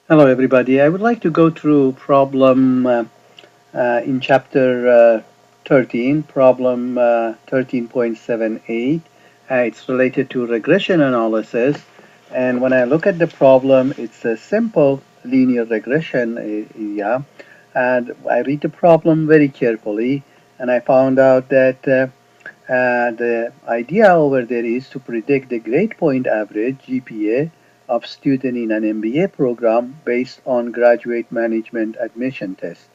Hello, everybody. I would like to go through problem in chapter 13, problem 13.78. It's related to regression analysis. And when I look at the problem, it's a simple linear regression. Yeah. And I read the problem very carefully, and I found out that the idea over there is to predict the grade point average GPA of student in an MBA program based on graduate management admission test,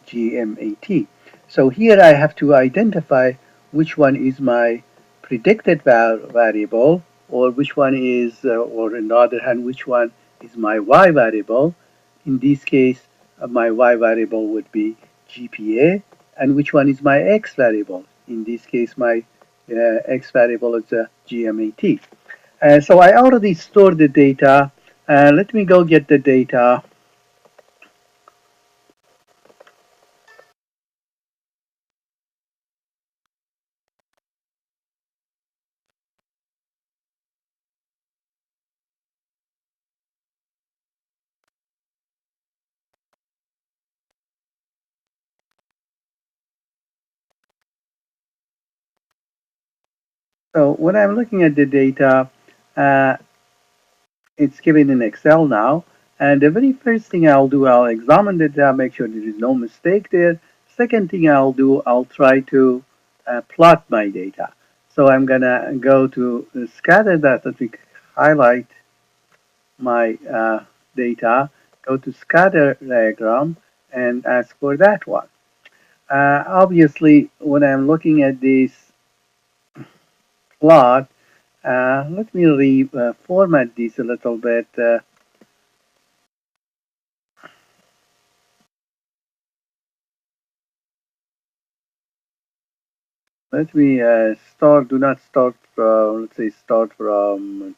GMAT. So here I have to identify which one is my predicted variable, or which one is, or on the other hand, which one is my y variable. In this case, my y variable would be GPA, and which one is my x variable? In this case, my x variable is a GMAT. So I already stored the data. Let me go get the data. So when I'm looking at the data, uh, it's given in Excel now. And the very first thing I'll do, I'll examine the data, make sure there is no mistake there. Second thing I'll do, I'll try to plot my data. So I'm gonna go to scatter data to highlight my data, go to scatter diagram and ask for that one. Obviously, when I'm looking at this plot, let me reformat this a little bit. Let me do not start from, let's say, start from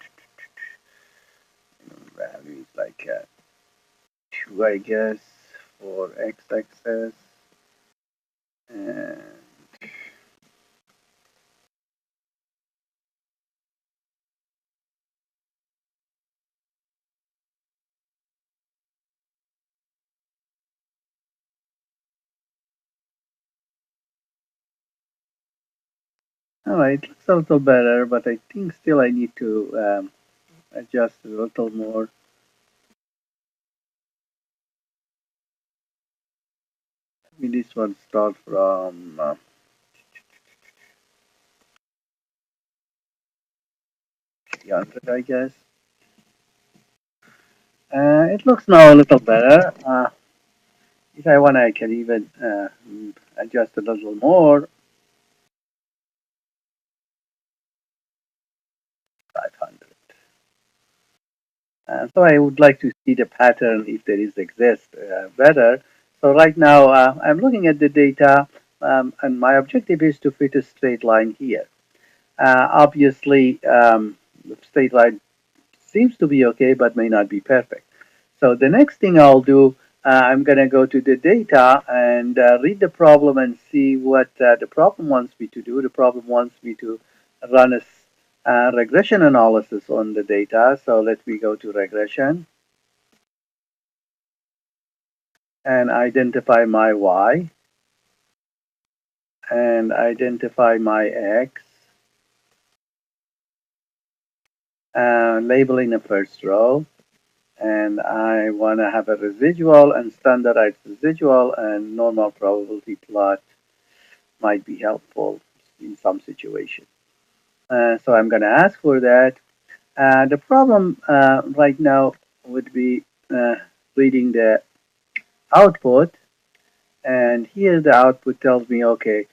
values like 2, I guess, for x-axis. And all right, looks a little better, but I think still I need to adjust a little more. Maybe this one start from 300, I guess. It looks now a little better. If I want, I can even adjust a little more. 500. So I would like to see the pattern if there is exist better. So right now I'm looking at the data, and my objective is to fit a straight line here. Obviously, the straight line seems to be okay, but may not be perfect. So the next thing I'll do, I'm going to go to the data and read the problem and see what the problem wants me to do. The problem wants me to run a regression analysis on the data. So let me go to regression and identify my y and identify my x, label in the first row. And I want to have a residual and standardized residual, and normal probability plot might be helpful in some situation. So I'm going to ask for that. The problem right now would be reading the output, and here the output tells me, okay,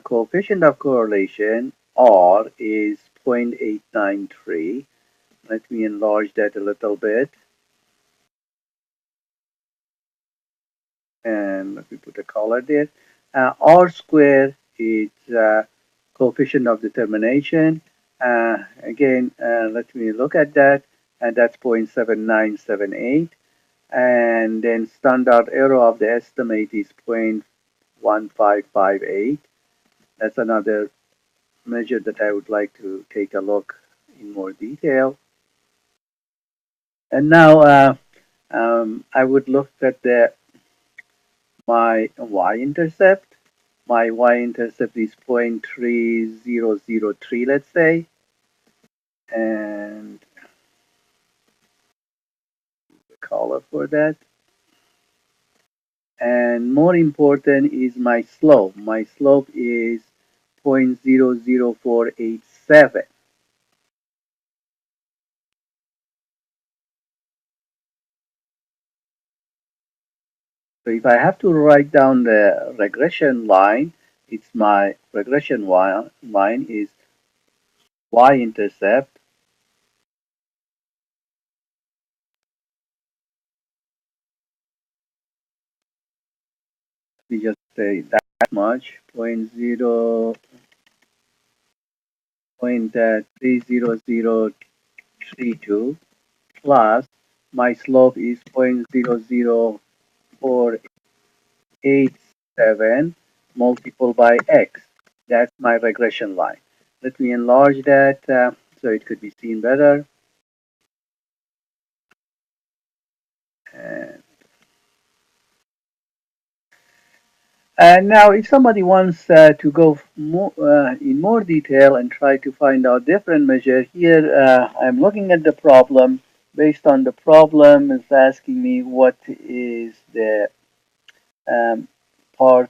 coefficient of correlation R is 0.893. Let me enlarge that a little bit, and let me put a color there. R square is coefficient of determination. Again, let me look at that, and that's 0.7978. And then standard error of the estimate is 0.1558. That's another measure that I would like to take a look in more detail. And now I would look at my y-intercept. My y-intercept is 0.3003, let's say, and the color for that. And more important is my slope. My slope is 0.00487. So if I have to write down the regression line, it's my regression line is y-intercept. We just say that much, point 30032 plus my slope is 0.00487 multiplied by x. That's my regression line. Let me enlarge that so it could be seen better. And And now, if somebody wants to go in more detail and try to find out different measure, here I'm looking at the problem. Based on the problem, it's asking me what is the um, part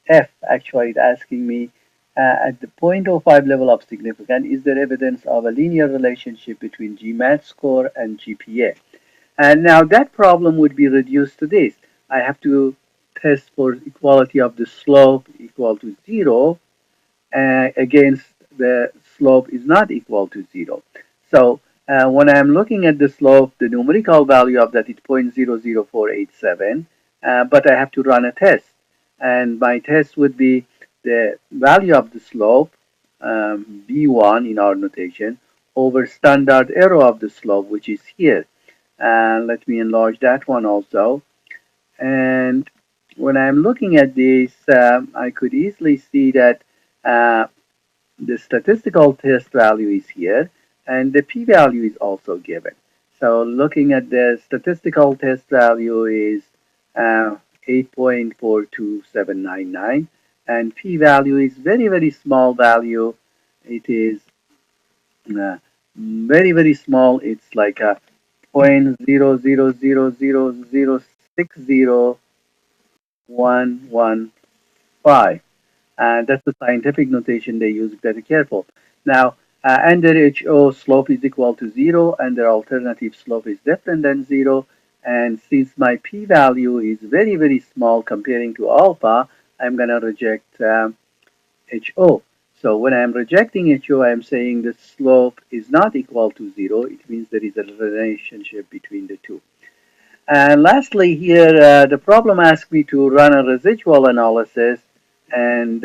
F. Actually, it's asking me at the 0.05 level of significance, is there evidence of a linear relationship between GMAT score and GPA? And now that problem would be reduced to this. I have to test for equality of the slope equal to 0 against the slope is not equal to 0. So when I'm looking at the slope, the numerical value of that is 0.00487, but I have to run a test. And my test would be the value of the slope, B1 in our notation, over standard error of the slope, which is here. And let me enlarge that one also. And when I'm looking at this, I could easily see that uh, the statistical test value is here and the p-value is also given. So looking at the statistical test value is 8.42799 and p-value is very, very small value. It is uh, very, very small. It's like a 0.00000601115. And that's the scientific notation they use. Very careful. Now, under HO, slope is equal to 0, and their alternative slope is different than 0. And since my p-value is very, very small comparing to alpha, I'm going to reject HO. So when I'm rejecting HO, I'm saying the slope is not equal to 0. It means there is a relationship between the two. And lastly here, the problem asked me to run a residual analysis. And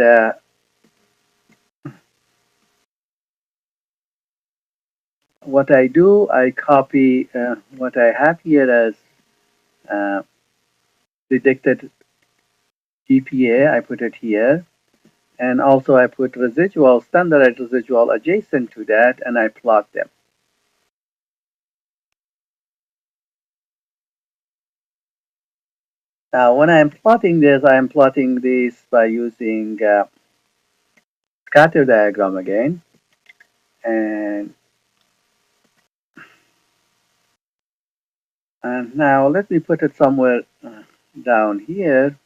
what I do, I copy what I have here as uh, predicted GPA. I put it here. And also I put residual, standardized residual adjacent to that, and I plot them. Now, when I'm plotting this, I'm plotting this by using scatter diagram again. And, and now let me put it somewhere down here.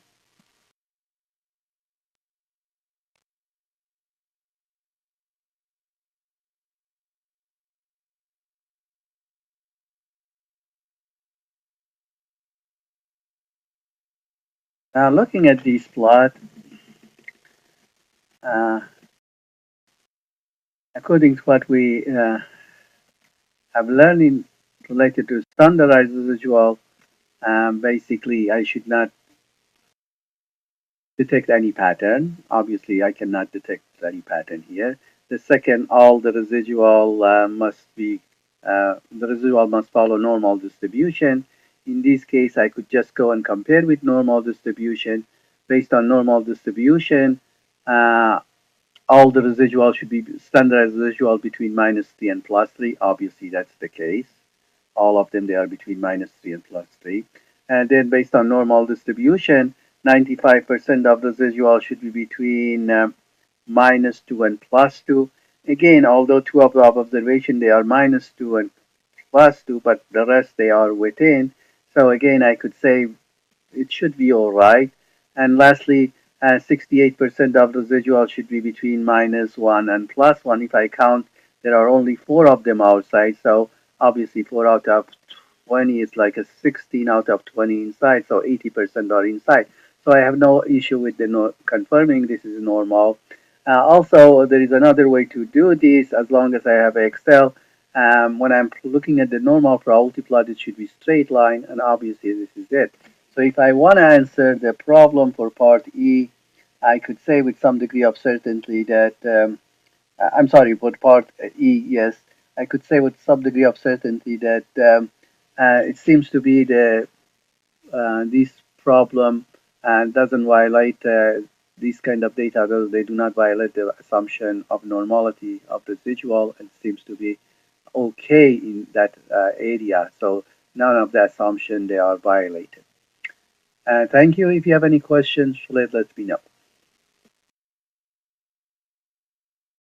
Now, looking at these plots, uh, according to what we have learned in related to standardized residual, basically I should not detect any pattern. Obviously, I cannot detect any pattern here. The second, all the residual the residual must follow normal distribution. In this case, I could just go and compare with normal distribution. Based on normal distribution, all the residual should be standardized residual between -3 and +3. Obviously, that's the case. all of them, they are between -3 and +3. And then based on normal distribution, 95% of the residual should be between -2 and +2. Again, although two of the observation, they are -2 and +2, but the rest, they are within. So again, I could say it should be all right. And lastly, 68% of the residual should be between -1 and +1. If I count, there are only four of them outside. So obviously 4 out of 20 is like a 16 out of 20 inside. So 80% are inside. So I have no issue with the confirming this is normal. Also, there is another way to do this as long as I have Excel. When I'm looking at the normal probability plot, it should be straight line, and obviously this is it. So if I want to answer the problem for part E, I could say with some degree of certainty that, I'm sorry, for part E, yes, I could say with some degree of certainty that it seems to be this problem doesn't violate these kind of data, though they do not violate the assumption of normality of the residual. It seems to be okay in that area. So none of the assumption they are violated. Thank you. If you have any questions, let me know.